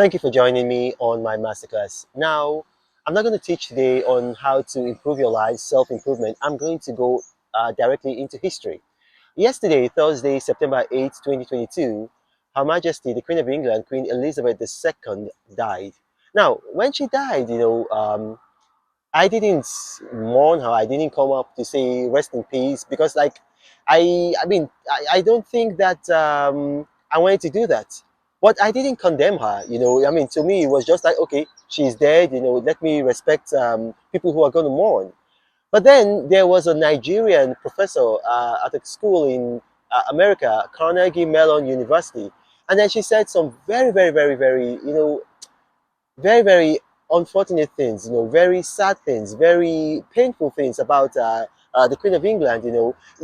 Thank you for joining me on my masterclass. Now, I'm not going to teach today on how to improve your life, self-improvement. I'm going to go directly into history. Yesterday, Thursday, September 8th, 2022, Her Majesty, the Queen of England, Queen Elizabeth II, died. Now, when she died, I didn't mourn her. I didn't come up to say rest in peace because, I don't think that I wanted to do that. But I didn't condemn her. To me, it was just like, okay, she's dead. Let me respect people who are going to mourn. But then there was a Nigerian professor at a school in America, Carnegie Mellon University, and then she said some very, very, very, very, very, very unfortunate things, very sad things, very painful things about the Queen of England,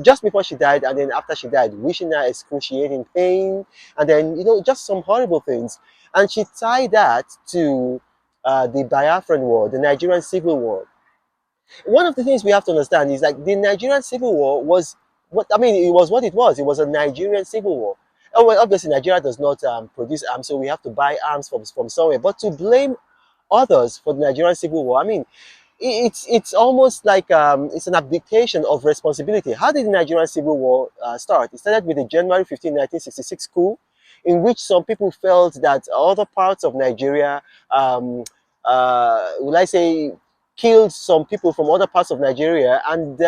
just before she died and then after she died, wishing her excruciating pain, and then, just some horrible things. And she tied that to the Biafran War, the Nigerian Civil War. One of the things we have to understand is like the Nigerian Civil War was it was what it was. It was a Nigerian Civil War. Oh, well, obviously, Nigeria does not produce arms, so we have to buy arms from somewhere. But to blame others for the Nigerian Civil War, it's almost like it's an abdication of responsibility. How did the Nigerian Civil War start? It started with the January 15, 1966 coup, in which some people felt that other parts of Nigeria, will I say, killed some people from other parts of Nigeria, and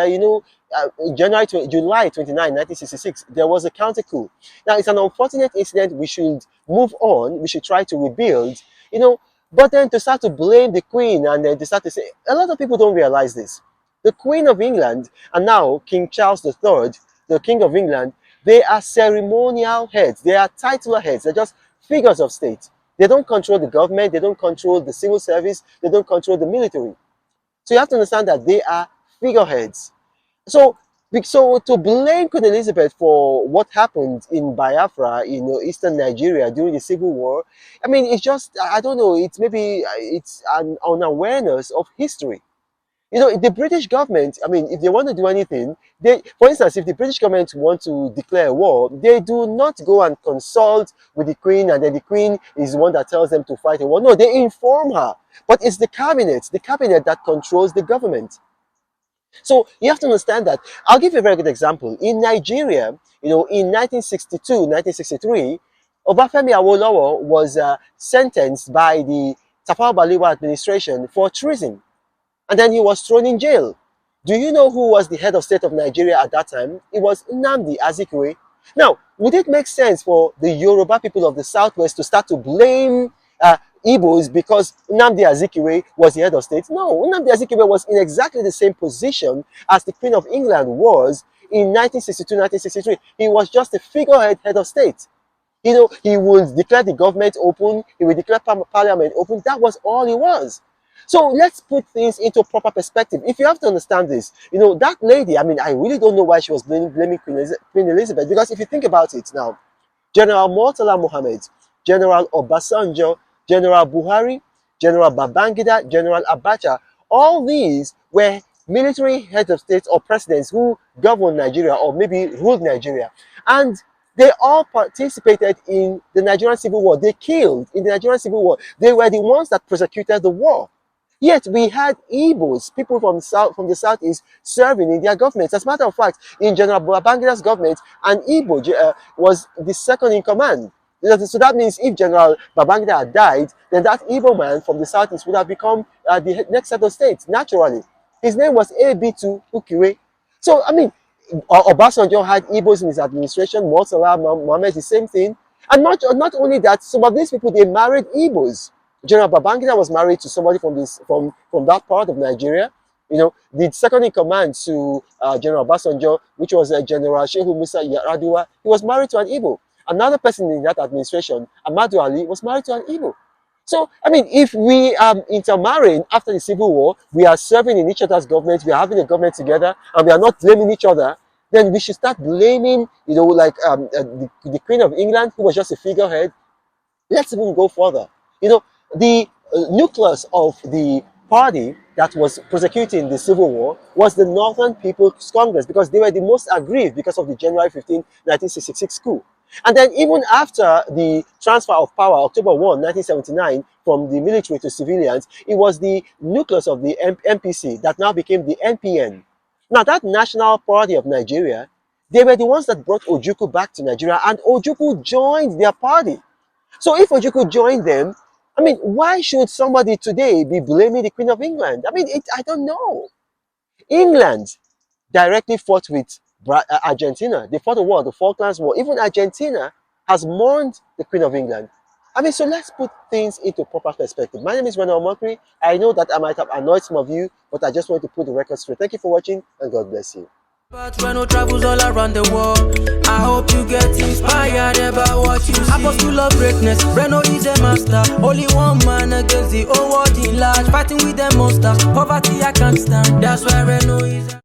July 29, 1966, there was a counter coup. Now, it's an unfortunate incident. We should move on. We should try to rebuild. But then to start to blame the Queen and then to start to say, a lot of people don't realize this. The Queen of England and now King Charles III, the King of England, they are ceremonial heads. They are titular heads. They're just figures of state. They don't control the government. They don't control the civil service. They don't control the military. So you have to understand that they are figureheads. So to blame Queen Elizabeth for what happened in Biafra, eastern Nigeria during the Civil War, it's just, I don't know, it's an unawareness of history. The British government, if they want to do anything, for instance, if the British government want to declare a war, they do not go and consult with the Queen and then the Queen is the one that tells them to fight a war. No, they inform her. But it's the cabinet that controls the government. So you have to understand that. I'll give you a very good example. In Nigeria, in 1962, 1963, Obafemi Awolowo was sentenced by the Tafawa Balewa administration for treason. And then he was thrown in jail. Do you know who was the head of state of Nigeria at that time? It was Nnamdi Azikiwe. Now, would it make sense for the Yoruba people of the Southwest to start to blame Igbos because Nnamdi Azikiwe was the head of state? No, Nnamdi Azikiwe was in exactly the same position as the Queen of England was in 1962, 1963. He was just a figurehead head of state. He would declare the government open, he would declare parliament open. That was all he was. So let's put things into proper perspective. If you have to understand this, that lady, I really don't know why she was blaming Queen Elizabeth, because if you think about it now, General Murtala Mohammed, General Obasanjo, General Buhari, General Babangida, General Abacha, all these were military heads of state or presidents who governed Nigeria or maybe ruled Nigeria. And they all participated in the Nigerian Civil War. They killed in the Nigerian Civil War. They were the ones that prosecuted the war. Yet we had Igbos, people from the southeast, serving in their governments. As a matter of fact, in General Babangida's government, an Igbo was the second in command. So that means if General Babangida had died, then that Igbo man from the southeast would have become the next head of state, naturally. His name was Abitu Ukiwe. So, Obasanjo had Igbos in his administration, Murtala Mohammed, the same thing. And not only that, some of these people, they married Igbos. General Babangida was married to somebody from that part of Nigeria. The second in command to General Obasanjo, which was General Shehu Musa Yar'Adua, he was married to an Igbo. Another person in that administration, Amadu Ali, was married to an Igbo. So, if we are intermarrying after the Civil War, we are serving in each other's government, we are having a government together, and we are not blaming each other, then we should start blaming, the Queen of England, who was just a figurehead. Let's even go further. The nucleus of the party that was prosecuting the Civil War was the Northern People's Congress, because they were the most aggrieved because of the January 15, 1966 coup. And then even after the transfer of power, October 1, 1979, from the military to civilians, it was the nucleus of the MPC that now became the NPN. Now that National Party of Nigeria, they were the ones that brought Ojukwu back to Nigeria, and Ojukwu joined their party. So if Ojukwu joined them, I mean, why should somebody today be blaming the Queen of England? I mean, I don't know. England directly fought with Argentina. They fought a war, the Falklands War. Even Argentina has mourned the Queen of England. I mean, so let's put things into proper perspective. My name is Ronald Mokri. I know that I might have annoyed some of you, but I just want to put the record straight. Thank you for watching, and God bless you. But Reno travels all around the world. I hope you get inspired about what you see. Apostle of greatness, Reno is a master. Only one man against the whole world in large. Fighting with the monsters, poverty I can't stand. That's why Reno is